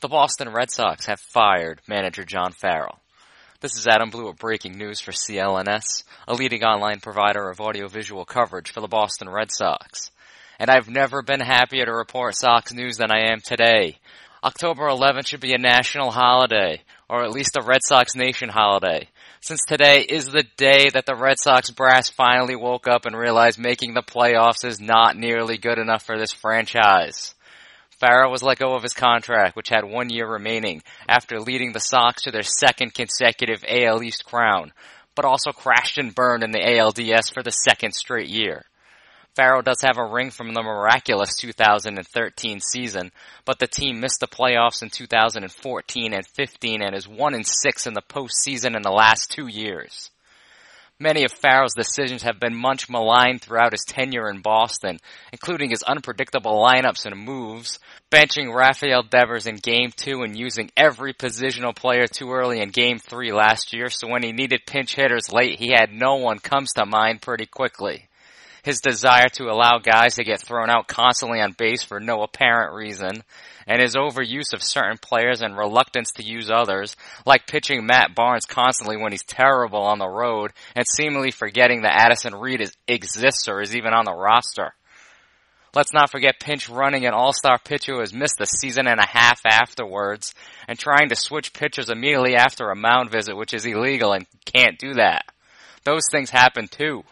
The Boston Red Sox have fired manager John Farrell. This is Adam Blue with breaking news for CLNS, a leading online provider of audiovisual coverage for the Boston Red Sox. And I've never been happier to report Sox news than I am today. October 11th should be a national holiday, or at least a Red Sox Nation holiday, since today is the day that the Red Sox brass finally woke up and realized making the playoffs is not nearly good enough for this franchise. Farrell was let go of his contract, which had 1 year remaining, after leading the Sox to their second consecutive AL East crown, but also crashed and burned in the ALDS for the second straight year. Farrell does have a ring from the miraculous 2013 season, but the team missed the playoffs in 2014 and 15 and is 1-6 in the postseason in the last 2 years. Many of Farrell's decisions have been much maligned throughout his tenure in Boston, including his unpredictable lineups and moves, benching Rafael Devers in Game 2 and using every positional player too early in Game 3 last year, so when he needed pinch hitters late, he had no one comes to mind pretty quickly. His desire to allow guys to get thrown out constantly on base for no apparent reason, and his overuse of certain players and reluctance to use others, like pitching Matt Barnes constantly when he's terrible on the road, and seemingly forgetting that Addison Reed exists or is even on the roster. Let's not forget pinch running an all-star pitcher who has missed a season and a half afterwards, and trying to switch pitchers immediately after a mound visit, which is illegal and can't do that. Those things happen too.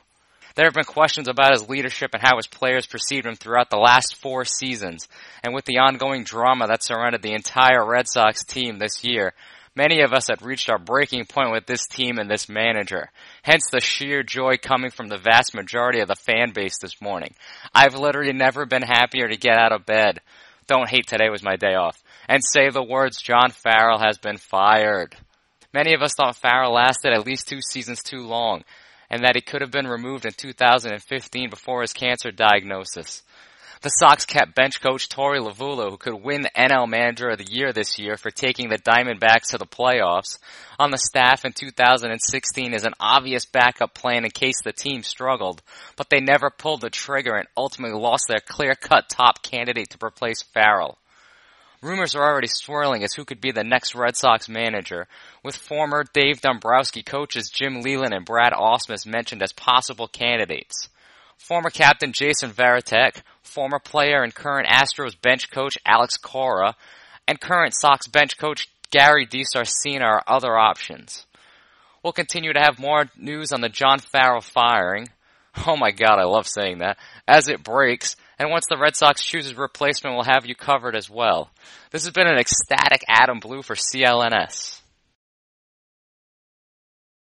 There have been questions about his leadership and how his players perceived him throughout the last 4 seasons, and with the ongoing drama that surrounded the entire Red Sox team this year, many of us had reached our breaking point with this team and this manager. Hence the sheer joy coming from the vast majority of the fan base this morning. I've literally never been happier to get out of bed. Don't hate today was my day off. And say the words, John Farrell has been fired. Many of us thought Farrell lasted at least 2 seasons too long, and that he could have been removed in 2015 before his cancer diagnosis. The Sox kept bench coach Torey Lovullo, who could win NL Manager of the Year this year for taking the Diamondbacks to the playoffs, on the staff in 2016 as an obvious backup plan in case the team struggled, but they never pulled the trigger and ultimately lost their clear-cut top candidate to replace Farrell. Rumors are already swirling as who could be the next Red Sox manager, with former Dave Dombrowski coaches Jim Leyland and Brad Ausmus mentioned as possible candidates. Former captain Jason Varitek, former player and current Astros bench coach Alex Cora, and current Sox bench coach Gary DiSarcina are other options. We'll continue to have more news on the John Farrell firing. Oh my God, I love saying that. As it breaks, and once the Red Sox choose his replacement, we'll have you covered as well. This has been an ecstatic Adam Blue for CLNS.